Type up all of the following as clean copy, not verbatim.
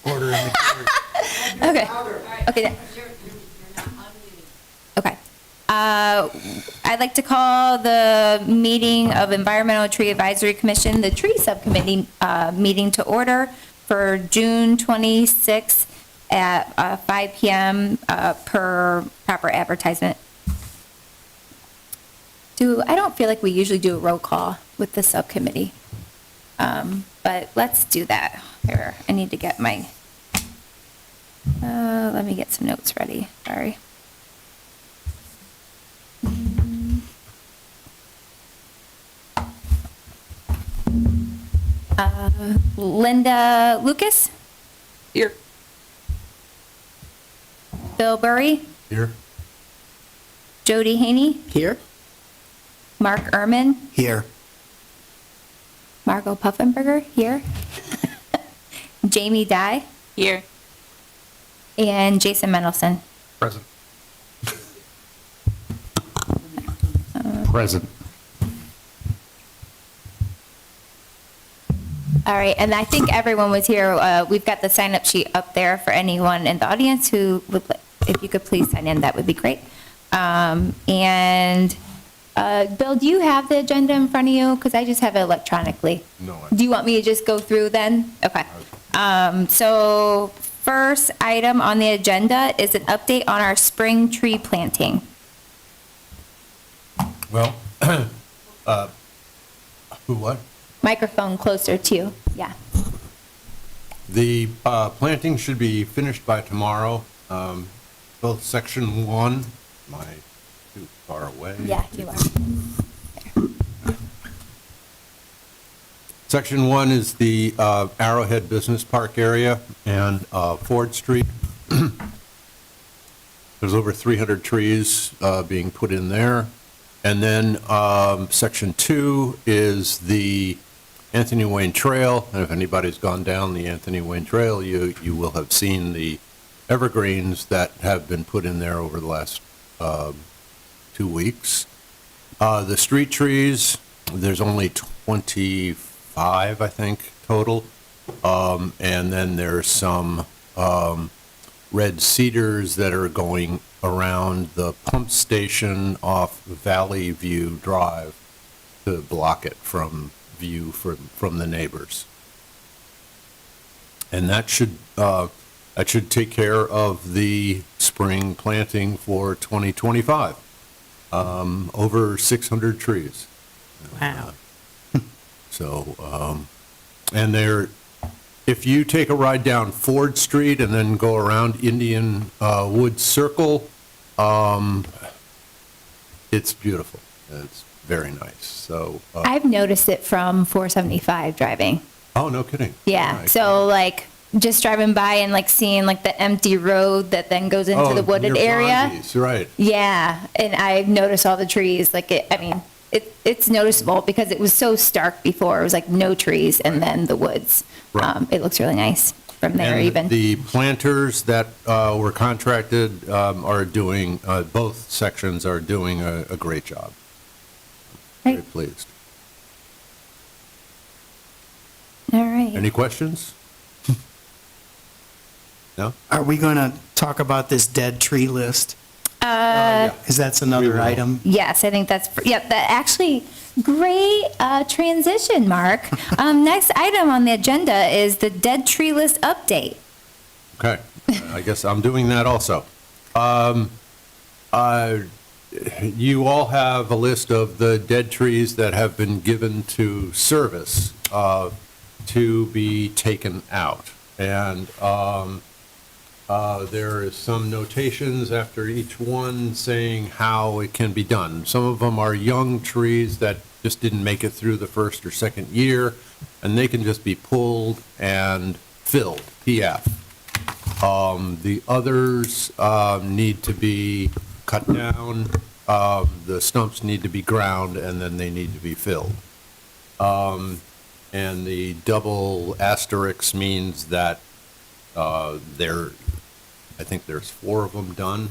Order in the court. Okay. Okay. Okay. I'd like to call the meeting of Environmental Tree Advisory Commission, the Tree Subcommittee meeting to order for June 26th at 5 p.m. Per proper advertisement. I don't feel like we usually do a roll call with the subcommittee, but let's do that. Here, I need to get my, let me get some notes ready, sorry. Linda Lucas? Here. Bill Burry? Here. Jody Haney? Here. Mark Ehrman? Here. Margot Puffenberger, here. Jamie Dye? Here. And Jason Mendelson. Present. Present. All right, and I think everyone was here. We've got the sign-up sheet up there for anyone in the audience who would, if you could please sign in, that would be great. Bill, do you have the agenda in front of you? Because I just have it electronically. No. Do you want me to just go through then? Okay. So first item on the agenda is an update on our spring tree planting. Well, who what? Microphone closer to you, yeah. The planting should be finished by tomorrow. Both section 1, am I too far away? Yeah, you are. Section 1 is the Arrowhead Business Park area and Ford Street. There's over 300 trees being put in there. And then section 2 is the Anthony Wayne Trail. And if anybody's gone down the Anthony Wayne Trail, you will have seen the evergreens that have been put in there over the last 2 weeks. The street trees, there's only 25, I think, total. And then there's some red cedars that are going around the pump station off Valley View Drive to block it from view from the neighbors. And that should take care of the spring planting for 2025. Over 600 trees. Wow. So, and if you take a ride down Ford Street and then go around Indian Woods Circle, it's beautiful. It's very nice. So, I've noticed it from 475 driving. oh, no kidding. Yeah, Nice. so like just driving by and like seeing like the empty road that then goes into the wooded near area. Bronzes, right. Yeah, and I've noticed all the trees, like it's noticeable because it was so stark before. It was like no trees and then the woods. Right. It looks really nice from there And even. the planters that were contracted are doing, both sections are doing a great job. Very Right. pleased. All right. Any questions? No? Are we going to talk about this dead tree list? Yeah. Because that's We another will. Uh, item. Yes, I think that's, yep, that actually, great transition, Mark. Next item on the agenda is the dead tree list update. Okay, I guess I'm doing that also. You all have a list of the dead trees that have been given to service to be taken out. And there is some notations after each one saying how it can be done. Some of them are young trees that just didn't make it through the first or second year, and they can just be pulled and filled, PF. The others need to be cut down, the stumps need to be ground, and then they need to be filled. And the double asterisk means that I think there's 4 of them done.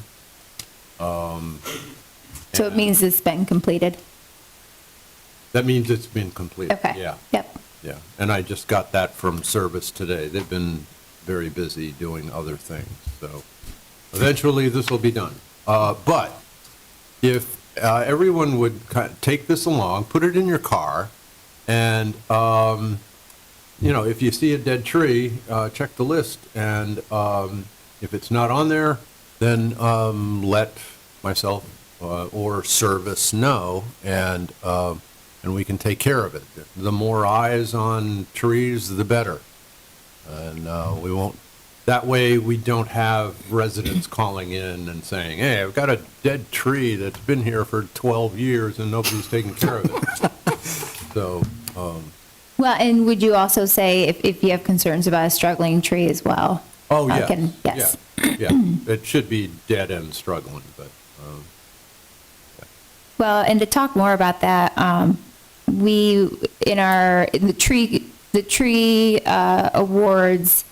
So it means it's been completed. That means it's been completed. Okay. Yeah, Yep. yeah. And I just got that from Service today. They've been very busy doing other things. So eventually, this will be done. But if everyone would take this along, put it in your car, and, if you see a dead tree, check the list, and if it's not on there, then let myself or service know, and we can take care of it. The more eyes on trees, the better. And we won't, that way we don't have residents calling in and saying, hey, I've got a dead tree that's been here for 12 years and nobody's taking care of it. So, Well, and would you also say if you have concerns about a struggling tree as well? oh, yeah. Yes. Yeah, it should be dead and struggling, but, Well, and to talk more about that, we, in the tree awards,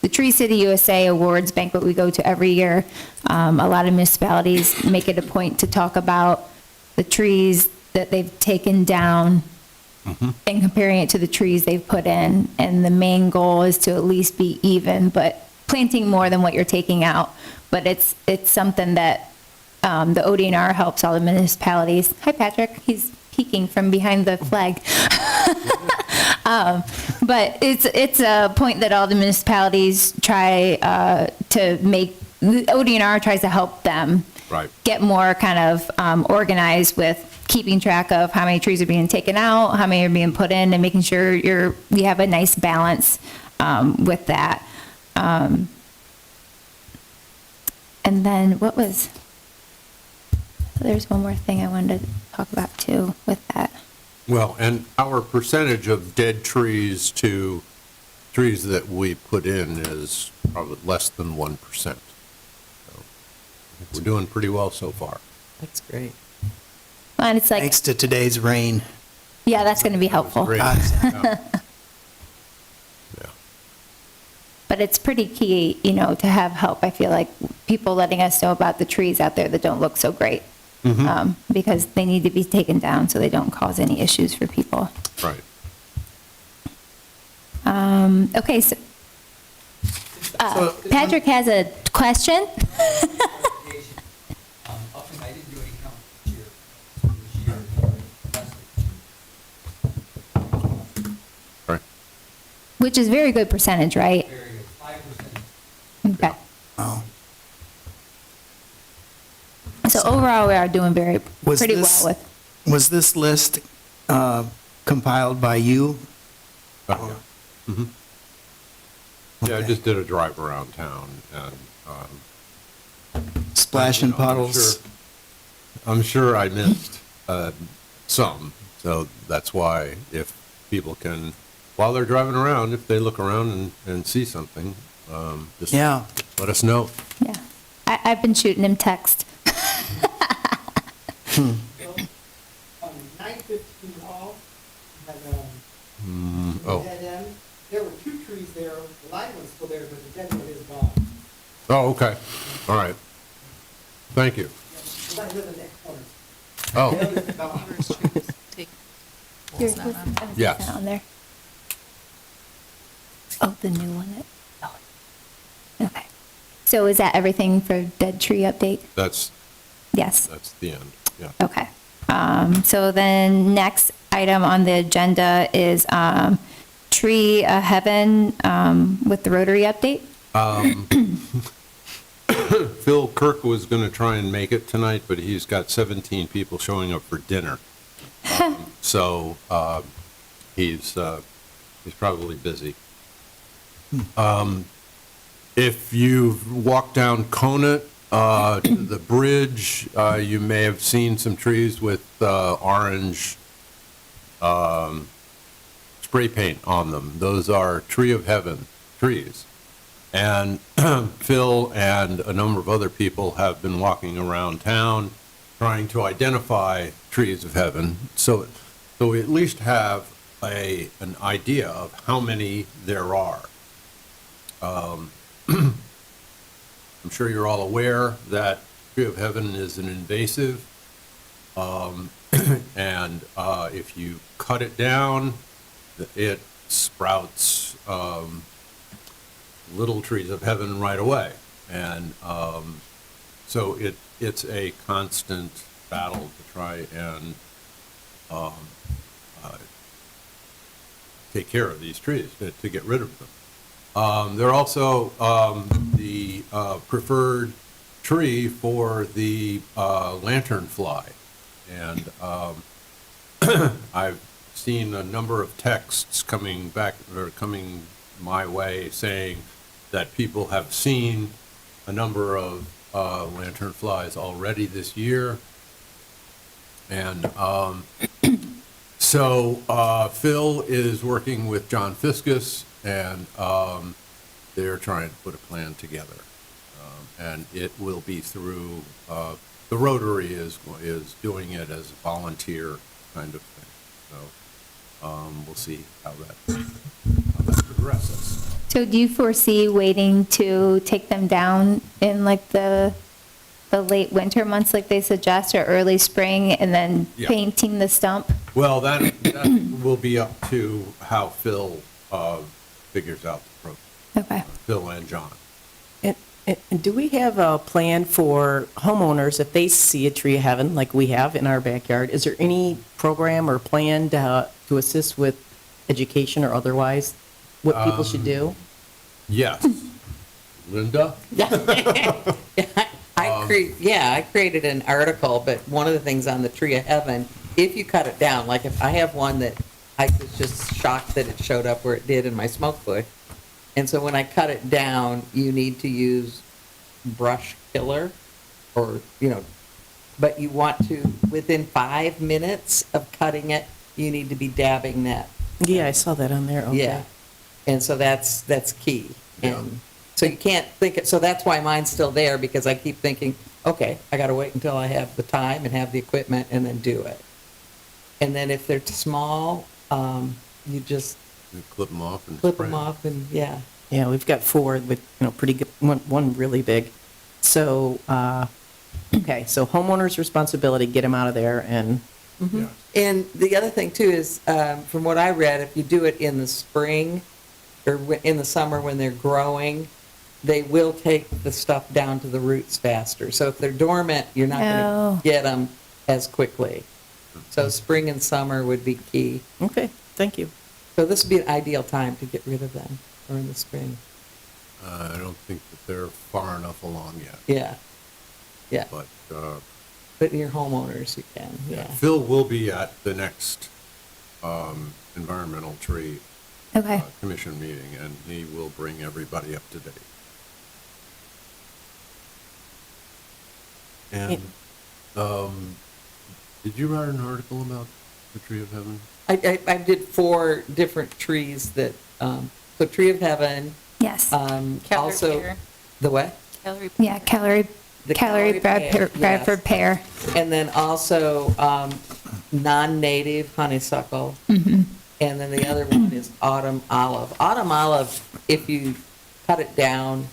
the Tree City USA Awards banquet we go to every year, a lot of municipalities make it a point to talk about the trees that they've taken down and comparing it to the trees they've put in. And the main goal is to at least be even, but planting more than what you're taking out. But it's something that the ODNR helps all the municipalities. Hi, Patrick. He's peeking from behind the flag. But it's a point that all the municipalities try to make. The ODNR tries to help them right. get more kind of organized with keeping track of how many trees are being taken out, how many are being put in, and making sure you have a nice balance with that. And then there's one more thing I wanted to talk about too with that. Well, and our percentage of dead trees to trees that we put in is probably less than 1%. So I think we're doing pretty well so far. That's great. Well, and it's like, Thanks to today's rain. yeah, that's going to be helpful. Great. God. Yeah. But it's pretty key, to have help. I feel like people letting us know about the trees out there that don't look so great. Because they need to be taken down so they don't cause any issues for people. Right. Okay, so Patrick has a question. I didn't do any count this year. This year, last year. Right. Which is very good percentage, right? Very good, 5%. Okay. Oh. So overall, we are doing Was pretty this- well with. Was this list compiled by you? Yeah. Mhm. Yeah, I Okay. just did a drive around town and. Splashing I'm puddles? sure- I'm sure I missed some, so that's why if people can, while they're driving around, if they look around and see something, just Yeah. let us know. Yeah, I've been shooting him text. On 915 Hall, had, Oh, dead end. There were 2 trees there, the line was still there, but the dead one is gone. oh, okay, all right. Thank you. The line live in that corner. Oh, The other is gone. Yours was Yes. on there. Oh, the new one. Okay. So is that everything for dead tree update? that's Yes. the end, yeah. Okay. So then next item on the agenda is Tree Heaven with the Rotary update. Phil Kirk was going to try and make it tonight, but he's got 17 people showing up for dinner. So he's probably busy. If you've walked down Conant to the bridge, you may have seen some trees with orange spray paint on them. Those are Tree of Heaven trees. And Phil and a number of other people have been walking around town trying to identify trees of heaven. So we at least have an idea of how many there are. I'm sure you're all aware that tree of heaven is an invasive. And if you cut it down, it sprouts little trees of heaven right away. And so it's a constant battle to try and take care of these trees, to get rid of them. They're also the preferred tree for the lanternfly. And I've seen a number of texts coming back, or coming my way, saying that people have seen a number of lanternflies already this year. And so Phil is working with John Fiskus, and they're trying to put a plan together. And it will be through, the Rotary is doing it as a volunteer kind of thing. So we'll see how that progresses. So do you foresee waiting to take them down in like the late winter months like they suggest, or early spring, and then Yeah. painting the stump? Well, that will be up to how Phil figures out the program. Okay. Phil and John. And do we have a plan for homeowners, if they see a tree of heaven like we have in our backyard? Is there any program or plan to assist with education or otherwise, what people should do? Yes. Linda? I created an article, but one of the things on the tree of heaven, if you cut it down, like if I have one that I was just shocked that it showed up where it did in my smoke bush. And so when I cut it down, you need to use brush killer or, but you want to, within 5 minutes of cutting it, you need to be dabbing that. Yeah, I saw that on there, okay. Yeah. And so that's key. Yeah. And so you can't think it, so that's why mine's still there, because I keep thinking, okay, I gotta wait until I have the time and have the equipment and then do it. And then if they're small, you just You clip them off and clip spray them off and, yeah. Yeah, we've got 4 with, pretty good, one really big. So, okay, so homeowners' responsibility, get them out of there, and, Yeah. And the other thing too is, from what I read, if you do it in the spring or in the summer when they're growing, they will take the stuff down to the roots faster. So if they're dormant, you're not Oh. going to get them as quickly. So spring and summer would be key. okay, thank you. So this would be an ideal time to get rid of them, or in the spring. I don't think that they're far enough along yet. Yeah, yeah. But But your homeowners, you can, yeah. Phil will be at the next environmental tree Okay. commission meeting, and he will bring everybody up to date. And did you write an article about the tree of heaven? I did 4 different trees that, so tree of heaven, Yes. also, pear. the what? Yeah, calorie The calorie pear, Bradford yes. pear. And then also non-native honeysuckle. Mm-hmm. And then the other one is autumn olive. Autumn olive, if you cut it down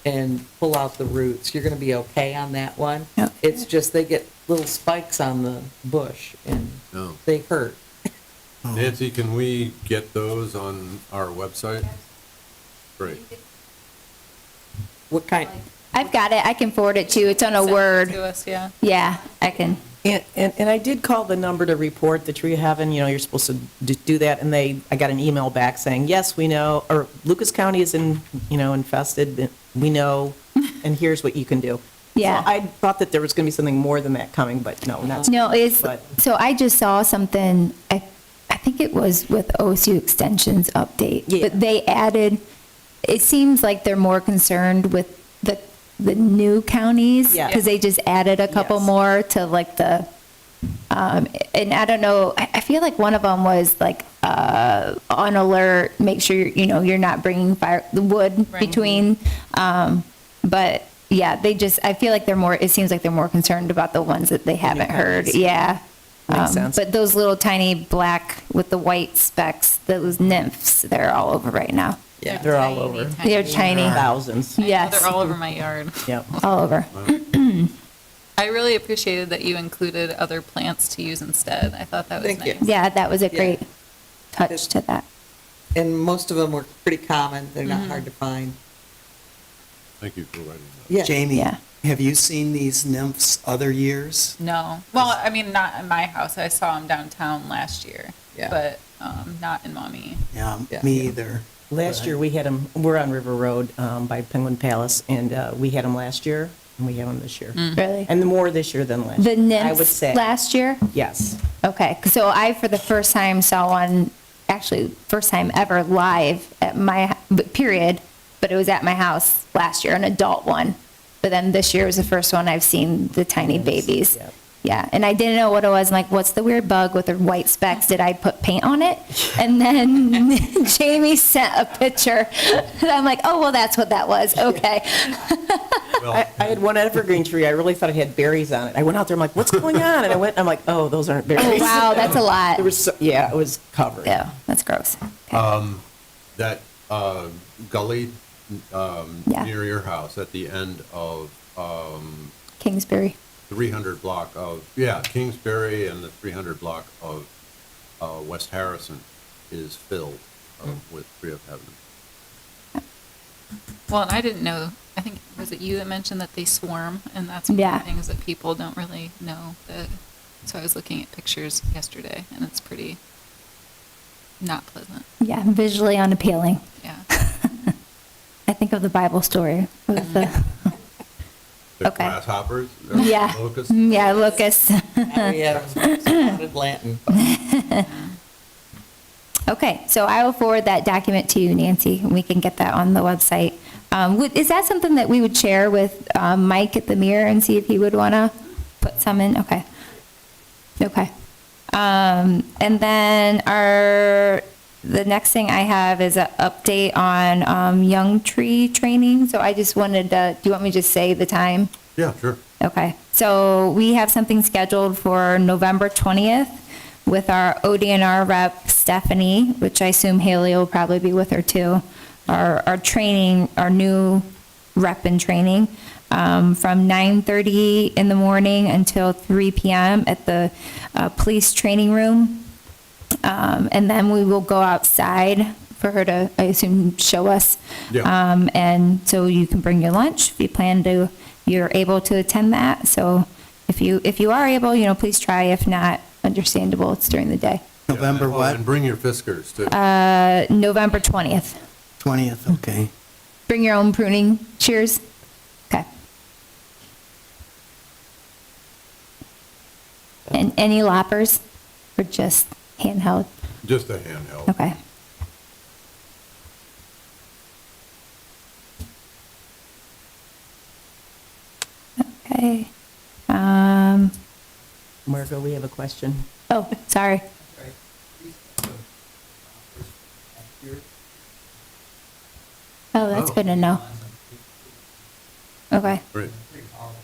and pull out the roots, you're going to be okay on that one. Okay. It's just they get little spikes on the bush and No. they hurt. Nancy, can we get those on our website? Great. What kind? I've got it. I can forward it to you. It's on a Word. To us, yeah. Yeah, I can. And I did call the number to report the tree of heaven, you're supposed to do that, and I got an email back saying, yes, we know, or Lucas County is infested, we know, and here's what you can do. Yeah. So I thought that there was going to be something more than that coming, but no, not. No, But- so I just saw something, I think it was with OSU Extension's update. Yeah. But they added, it seems like they're more concerned with the new counties. Yeah. Because they just added a couple Yes. more to like the, and I don't know, I feel like one of them was like, on alert, make sure, you're not bringing the wood Right. between, but yeah, I feel like it seems like they're more concerned about the ones that they haven't heard. counties. Yeah. Makes sense. But those little tiny black with the white specks, those nymphs, they're all over right now. Yeah. They're all over. They're tiny. Thousands. I know, Yes. They're all over my yard. Yep. All over. I really appreciated that you included other plants to use instead. I thought that was Thank you. nice. Yeah, that was a Yeah. great touch to that. And most of them were pretty common. They're not hard to find. Thank you for writing that. Yeah. Jamie, Yeah. have you seen these nymphs other years? No. Well, I mean, not in my house. I saw them downtown last year. Yeah. But not in Maumee. Yeah, Yeah. me either. Last year, we had them, we're on River Road by Penguin Palace, and we had them last year, and we have them this year. Really? And more this year than last The year, I would nymphs say. last year? Yes. Okay, so I, for the first time, saw one, actually, first time ever live at my, period, but it was at my house last year, an adult one. But then this year was the first one I've seen the tiny babies. Yep. Yeah, and I didn't know what it was. I'm like, what's the weird bug with the white specks? Did I put paint on it? And then Jamie sent a picture. And I'm like, oh, well, that's what that was. Okay. I had one evergreen tree, I really thought it had berries on it. I went out there, I'm like, what's going on? And I went, I'm like, oh, those aren't berries. Oh, wow, that's a lot. There was, yeah, it was covered. Yeah, that's gross. That gully Yeah. near your house at the end of Kingsbury. 300 block of, yeah, Kingsbury and the 300 block of West Harrison is filled with Tree of Heaven. Well, and I didn't know, I think, was it you that mentioned that they swarm? And that's one of Yeah. the things that people don't really know. So I was looking at pictures yesterday, and it's pretty not pleasant. Yeah, visually unappealing. Yeah. I think of the Bible story with the, The Okay. grasshoppers? yeah, Locusts? yeah, locusts. Now we have spotted lantern. Okay, so I will forward that document to you, Nancy, and we can get that on the website. Is that something that we would share with Mike at the Mirror and see if he would want to put some in? Okay. Okay. And then the next thing I have is an update on young tree training. So I just wanted to, do you want me to just say the time? Yeah, sure. Okay, so we have something scheduled for November 20th with our ODNR rep Stephanie, which I assume Haley will probably be with her too. Our training, our new rep in training, from 9:30 in the morning until 3 p.m. at the police training room. And then we will go outside for her to, I assume, show us. Yeah. And so you can bring your lunch if you plan to, you're able to attend that. So if you are able, please try. If not, understandable, it's during the day. November Yeah, what? And bring your Fiskars, too. November 20th. 20th, okay. Bring your own pruning shears. Okay. And any loppers or just handheld? Just a handheld. Okay. Okay. Margot, we have a question. Oh, sorry. Right. These, last year, Oh, that's Oh. good to know. Okay. Great. pretty powerful.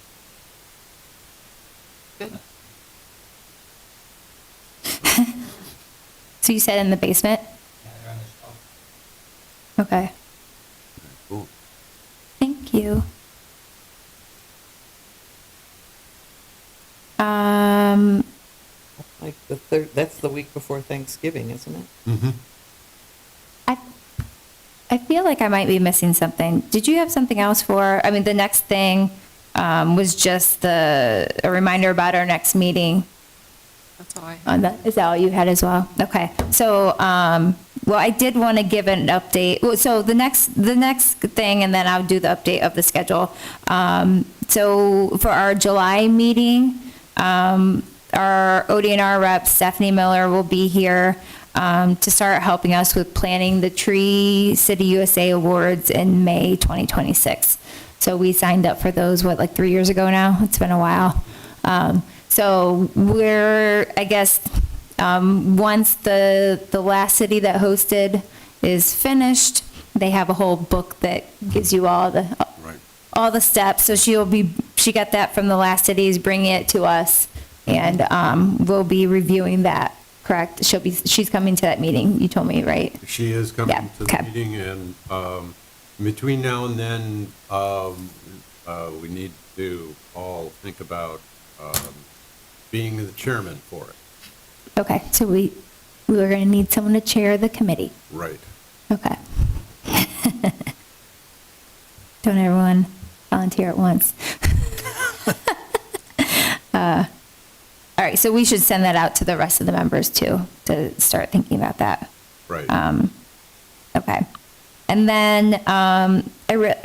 Good. So you said in the basement? Yeah, they're on the shelf. Okay. Cool. Thank you. Um, Like the third, that's the week before Thanksgiving, isn't it? Mm-hmm. I feel like I might be missing something. Did you have something else for, I mean, the next thing was just a reminder about our next meeting. That's all I have. On that, is that all you had as well? Okay. So, well, I did want to give an update. Well, so the next thing, and then I'll do the update of the schedule. So for our July meeting, our ODNR rep, Stephanie Miller, will be here to start helping us with planning the Tree City USA Awards in May 2026. So we signed up for those, like 3 years ago now? It's been a while. So we're, I guess, once the last city that hosted is finished, they have a whole book that gives you all the Right. all the steps. So she got that from the last cities, bringing it to us, and we'll be reviewing that. Correct? She's coming to that meeting. You told me, right? She is coming Yeah, to the okay. meeting, and between now and then, we need to all think about being the chairman for it. Okay. So we were going to need someone to chair the committee. Right. Okay. Don't everyone volunteer at once. All right, so we should send that out to the rest of the members too, to start thinking about that. Right. Okay. And then I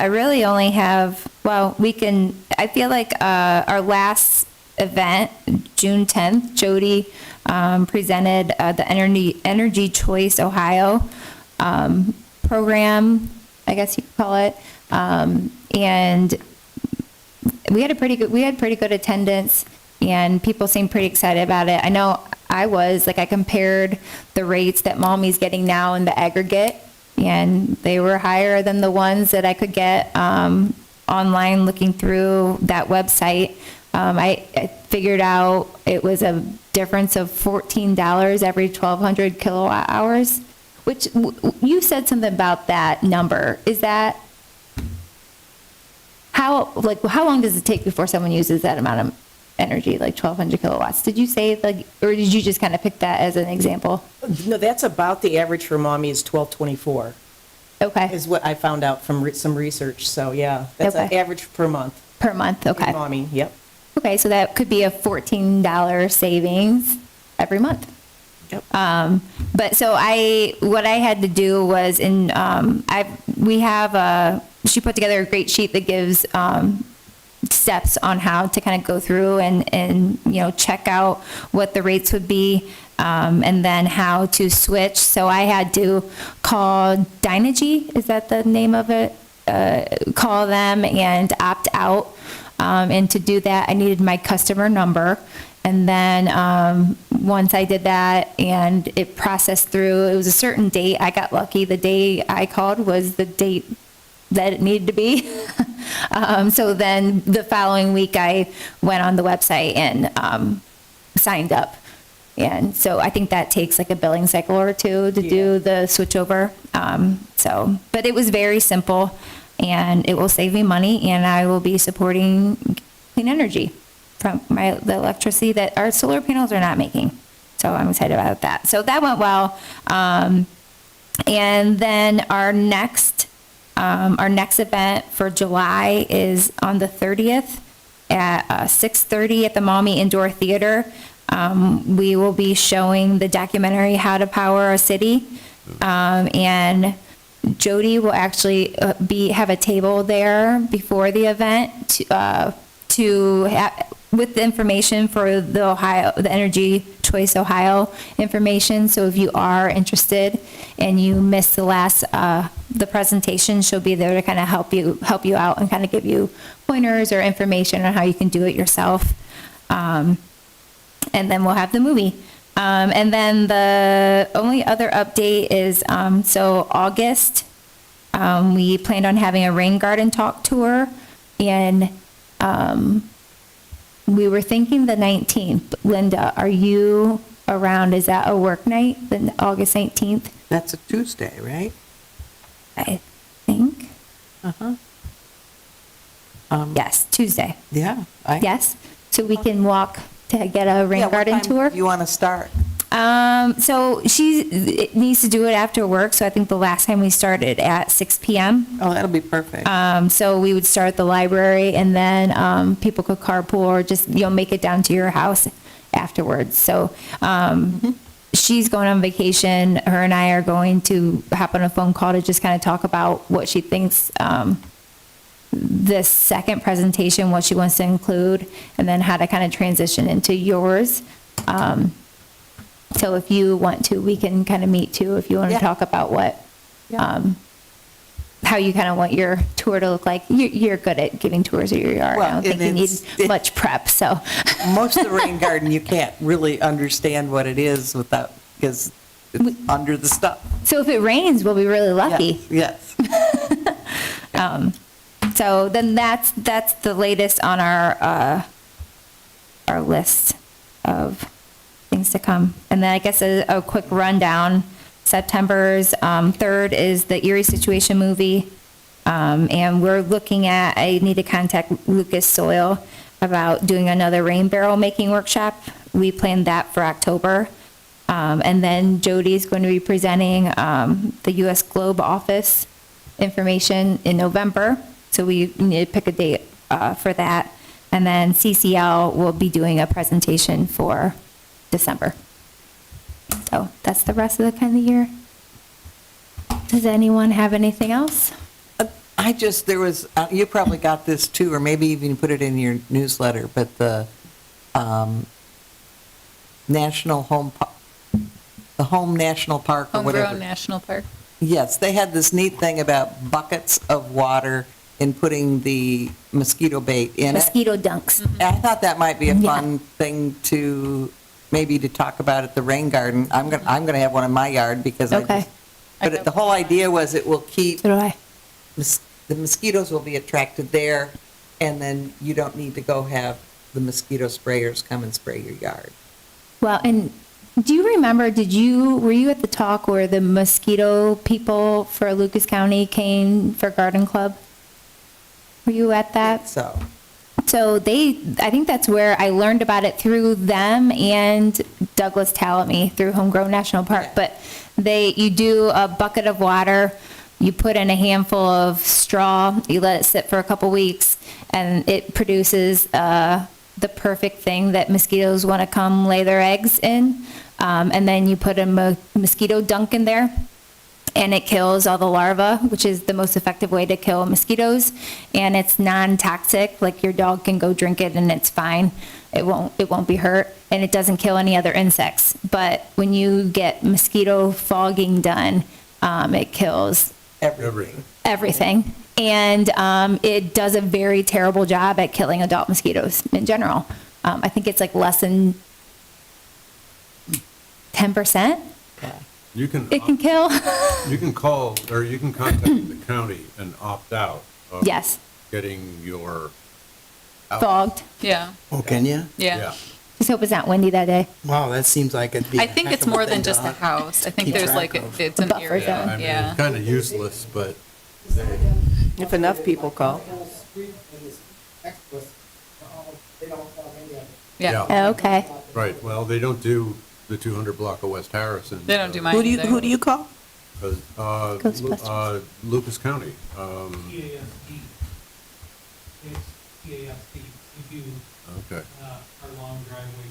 really only have, well, I feel like our last event, June 10th, Jody presented the Energy Choice Ohio program, I guess you could call it. And we had pretty good attendance, and people seemed pretty excited about it. I know I compared the rates that Maumee's getting now in the aggregate, and they were higher than the ones that I could get online looking through that website. I figured out it was a difference of $14 every 1,200 kilowatt hours, which you said something about that number. Is that, how long does it take before someone uses that amount of energy, like 1,200 kilowatts? Did you say, or did you just kind of pick that as an example? No, that's about the average for Maumee is 1224, Okay, is what I found out from some research. So, yeah, that's an Okay. average per month. per month, okay. In Maumee, yep. Okay, so that could be a $14 savings every month. Yep. But so what I had to do was she put together a great sheet that gives steps on how to kind of go through and check out what the rates would be, and then how to switch. So I had to call Dynegy, is that the name of it? Call them and opt out. And to do that, I needed my customer number. And then once I did that and it processed through, it was a certain date. I got lucky. The day I called was the date that it needed to be. So then the following week, I went on the website and signed up. And so I think that takes like a billing cycle or two to do the switchover. But it was very simple, and it will save me money, and I will be supporting clean energy from the electricity that our solar panels are not making. So I'm excited about that. So that went well. And then our next event for July is on the 30th at 6:30 at the Maumee Indoor Theater. We will be showing the documentary How to Power a City. And Jody will actually have a table there before the event with the information for the Energy Choice Ohio information. So if you are interested and you missed the presentation, she'll be there to kind of help you out and kind of give you pointers or information on how you can do it yourself. And then we'll have the movie. And then the only other update is, so August, we planned on having a rain garden talk tour, and we were thinking the 19th. Linda, are you around? Is that a work night, the August 19th? That's a Tuesday, right? I think. Uh-huh. Yes, Tuesday. Yeah. Yes? So we can walk to get a rain garden tour? You want to start? So it needs to do it after work, so I think the last time we started at 6 p.m. Oh, that'll be perfect. So we would start at the library, and then people could carpool or just, make it down to your house afterwards. So she's going on vacation. Her and I are going to hop on a phone call to just kind of talk about what she thinks this second presentation, what she wants to include, and then how to kind of transition into yours. So if you want to, we can kind of meet too, if you want to talk about how you kind of want your tour to look like. You're good at giving tours of your yard. Well, I don't think you need much prep, so. Most of the rain garden, you can't really understand what it is because it's under the stuff. So if it rains, we'll be really lucky. Yes. So then that's the latest on our list of things to come. And then I guess a quick rundown. September's 3rd is the Erie Situation movie. And we're looking at, I need to contact Lucas Soil about doing another rain barrel making workshop. We planned that for October. And then Jody's going to be presenting the U.S. Globe office information in November. So so we need to pick a date for that. And then CCL will be doing a presentation for December. So that's the rest of the kind of year. Does anyone have anything else? There was, you probably got this too, or maybe even put it in your newsletter, but the National Home, the Home National Park or whatever. Homegrown National Park. Yes, they had this neat thing about buckets of water and putting the mosquito bait in it. Mosquito dunks. And I thought that might be a Yeah. fun thing to, maybe to talk about at the rain garden. I'm gonna have one in my yard because Okay. but the whole idea was it will keep, So do I. the mosquitoes will be attracted there, and then you don't need to go have the mosquito sprayers come and spray your yard. Well, and do you remember, were you at the talk where the mosquito people for Lucas County came for Garden Club? Were you at that? So, So I think that's where I learned about it through them and Douglas Talamy through Homegrown National Park. Yeah. But you do a bucket of water, you put in a handful of straw, you let it sit for a couple weeks, and it produces the perfect thing that mosquitoes want to come lay their eggs in. And then you put a mosquito dunk in there, and it kills all the larvae, which is the most effective way to kill mosquitoes. And it's non-toxic, like your dog can go drink it and it's fine. It won't be hurt, and it doesn't kill any other insects. But when you get mosquito fogging done, it kills everything. everything. And it does a very terrible job at killing adult mosquitoes in general. I think it's like less than 10%. You can, It can kill. you can call, or you can contact the county and opt out of Yes, getting your. out. fogged. Yeah, Oh, can you? yeah. Just hope it's not windy that day. Wow, that seems like it'd be. I a think heck it's of a more thing than to just a house. I think keep there's track like, of. it's an Buffer area, zone. I mean, yeah. it's kind of useless, but If enough people call. The whole street and this express, they don't have any of it. Yeah, yeah. Okay. Right, well, they don't do the 200 block of West Harrison. they don't do mine Who either. do you call? Ghostbusters. Lucas County. TASD. It's TASD. If you, Okay, our long driveway,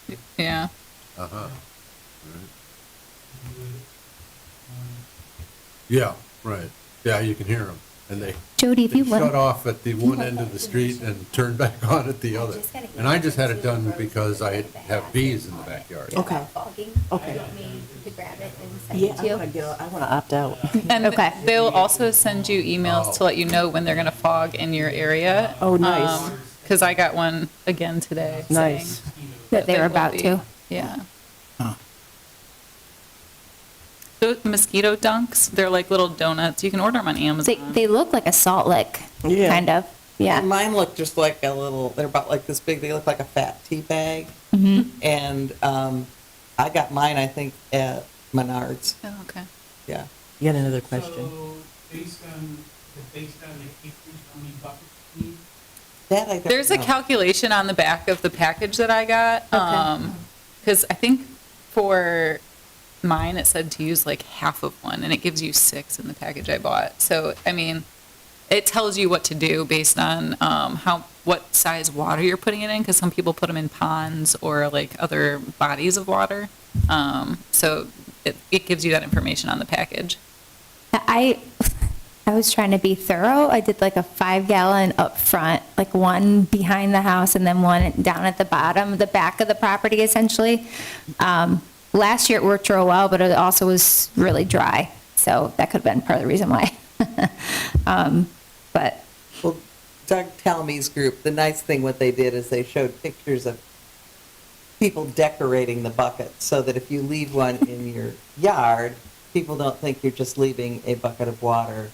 so Yeah, uh-huh. Right. you would, Yeah, right, yeah, you can hear them, and they Jody, if you shut want, off at the one end of the street and turn back on at the other. And I just had it done because I have bees in the backyard. Okay. Okay. Yeah, I want to opt out. and Okay. they'll also send you emails to let you know when they're gonna fog in your area. Oh, nice. Because I got one again today. Nice. saying that they were will about be. to. Yeah. Huh. The mosquito dunks, they're like little donuts. You can order them on Amazon. They look like a salt lick, Yeah. kind of. Yeah. And mine look just like a little, they're about like this big, they look like a fat tea bag. Mm-hmm. And I got mine, I think, at Menards, Oh, okay. yeah. You got another question? so based on the acreage, how many buckets you need? That I don't There's a know. calculation on the back of the package that I got. Because I think for mine, it said to use like half of one, and it gives you 6 in the package I bought. So, I mean, it tells you what to do based on what size water you're putting it in, because some people put them in ponds or like other bodies of water. So it gives you that information on the package. I was trying to be thorough. I did like a 5-gallon up front, like one behind the house and then one down at the bottom, the back of the property essentially. Last year it worked real well, but it also was really dry. So that could have been part of the reason why. But Well, Doug Talmy's group, the nice thing what they did is they showed pictures of people decorating the buckets so that if you leave one in your yard, people don't think you're just leaving a bucket of water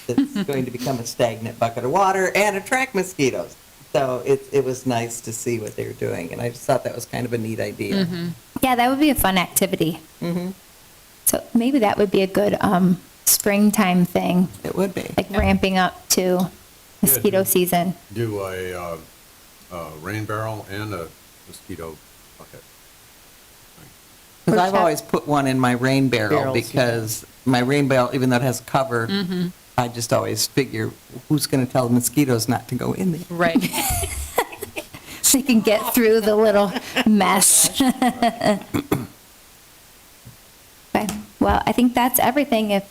that's going to become a stagnant bucket of water and attract mosquitoes. So it was nice to see what they were doing, and I just thought that was kind of a neat idea. yeah, that would be a fun activity. So maybe that would be a good springtime thing, It would be. like ramping up to mosquito season. Do a rain barrel and a mosquito bucket. Because I've Workshop. always put one in my rain barrel Barrels, yeah. because my rain barrel, even though it has cover, I just always figure, who's going to tell the mosquitoes not to go in there? Right. So you can get through the little mess. Okay, well, I think that's everything. If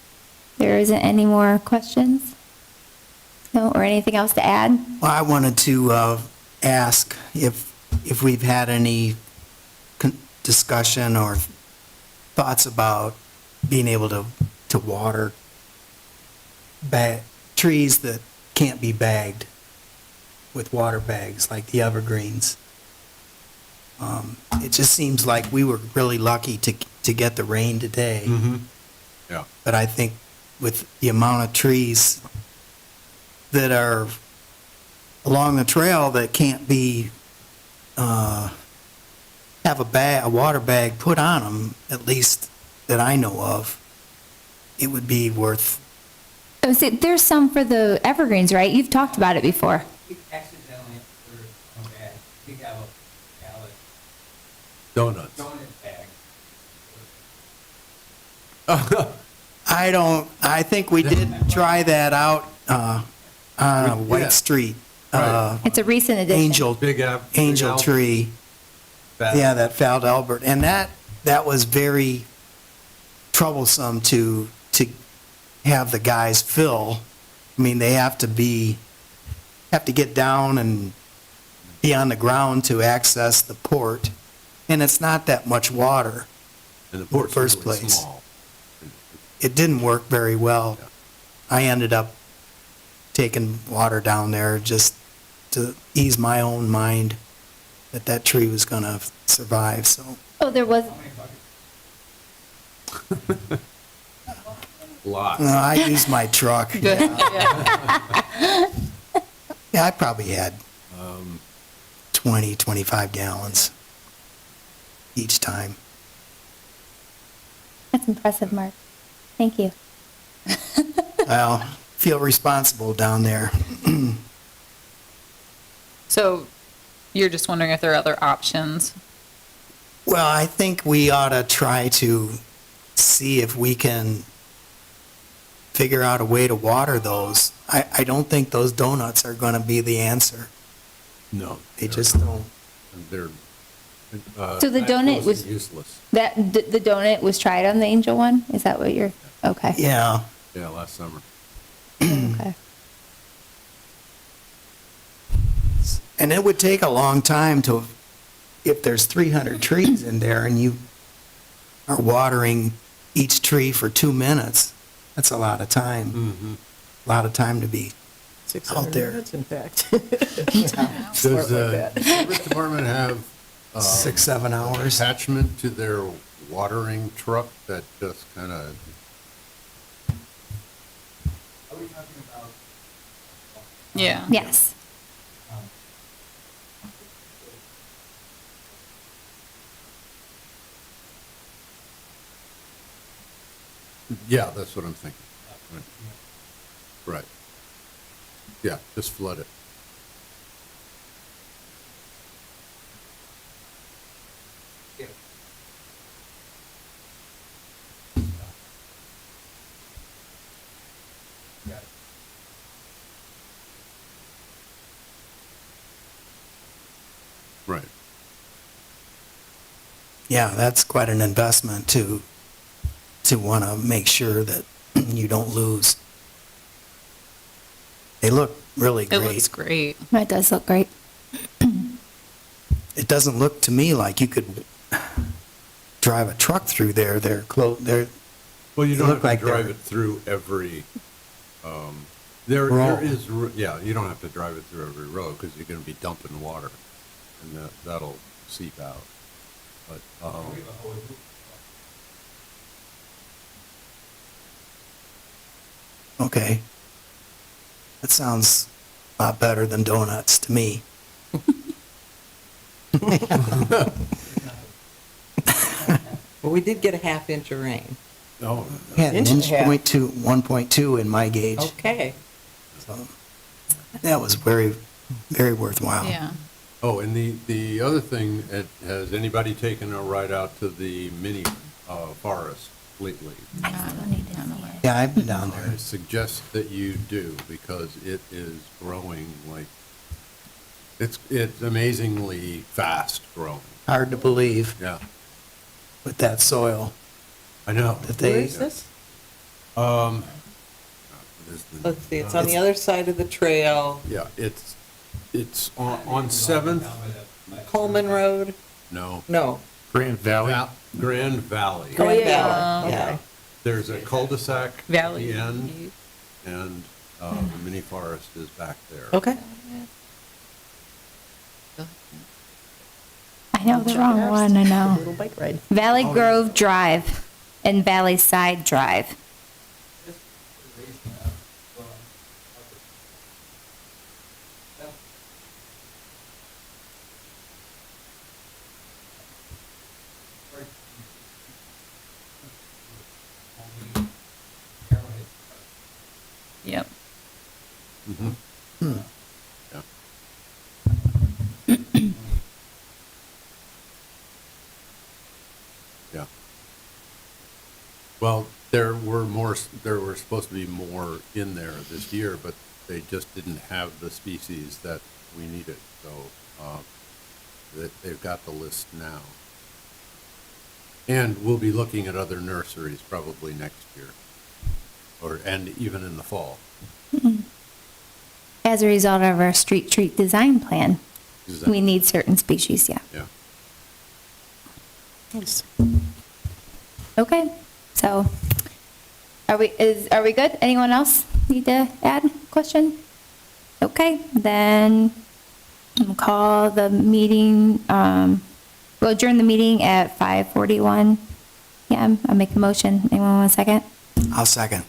there isn't any more questions? No, or anything else to add? Well, I wanted to ask if we've had any discussion or thoughts about being able to water trees that can't be bagged with water bags, like the evergreens. It just seems like we were really lucky to get the rain today. Yeah. But I think with the amount of trees that are along the trail that can't be, have a water bag put on them, at least that I know of, it would be worth, Oh, see, there's some for the evergreens, right? You've talked about it before. We accidentally threw a bag. We have a ballot Donuts. donut bag. I think we did try that out on Yeah. White Street. Right. It's a recent addition. Angel Big tree. Yeah, that fouled Albert. And that was very troublesome to have the guys fill. I mean, they have to get down and be on the ground to access the port. And it's not that much water. In the port's first really place. small. It didn't work very well. I ended up taking water down there just to ease my own mind that tree was going to survive, so. Oh, there was, Lot. No, I used my truck. Good. Yeah, I probably had 20, 25 gallons each time. that's impressive, Mark. Thank you. Well, feel responsible down there. So you're just wondering if there are other options? Well, I think we ought to try to see if we can figure out a way to water those. I don't think those donuts are going to be the answer. No. They just don't. They're. So the donut was, Useless. the donut was tried on the Angel one? Is that what you're, okay. Yeah. Yeah, last summer. Okay. And it would take a long time if there's 300 trees in there and you are watering each tree for 2 minutes, that's a lot of time. Mm-hmm. A lot of time to be 600 out there. minutes, in fact. Does Smart like the that. service department have 6-7 hours. attachment to their watering truck that just kind of, Are we talking about? Yeah. Yes. yeah, that's what I'm thinking. Right. Yeah, just flood it. Yeah. Yeah. Right. Yeah, that's quite an investment to want to make sure that you don't lose. They look really It great. looks great. That does look great. It doesn't look to me like you could drive a truck through there. They're Well, you They don't look have to like drive they're- it through every, there Row. is, yeah, you don't have to drive it through every row because you're going to be dumping water and that'll seep out. But, okay. That sounds a lot better than donuts to me. Well, we did get a half inch of rain. oh, Had an Inch and inch a half. 1.2 in my gauge. Okay. So that was very, very worthwhile. Yeah. oh, and the other thing, has anybody taken a ride out to the mini forest completely. I still need to see it. Yeah, I've been down there. I suggest that you do, because it is growing like, it's amazingly fast growing. Hard to believe Yeah, with that soil I know. that Where they, is this? Let's see, it's on the other side of the trail, Yeah, it's on Seventh, Coleman Road? no. No. Grand Valley? Grand Valley. Grand yeah. Valley, yeah. There's a cul-de-sac at Valley. the end, and the mini forest is back there. Okay. I know the wrong one, I know. Little bike ride. Valley Grove Drive and Valley Side Drive. Yep. Yeah. Yeah. Well, there were supposed to be more in there this year, but they just didn't have the species that we needed, so, they've got the list now. And we'll be looking at other nurseries probably next year, and even in the fall. As a result of our street treat design plan, Exactly. we need certain species, yeah. Yeah. Okay, so are we good? Anyone else need to add question? Okay, then we'll call the meeting, we'll adjourn the meeting at 5:41 p.m. I'll make a motion. Anyone want a second? I'll second.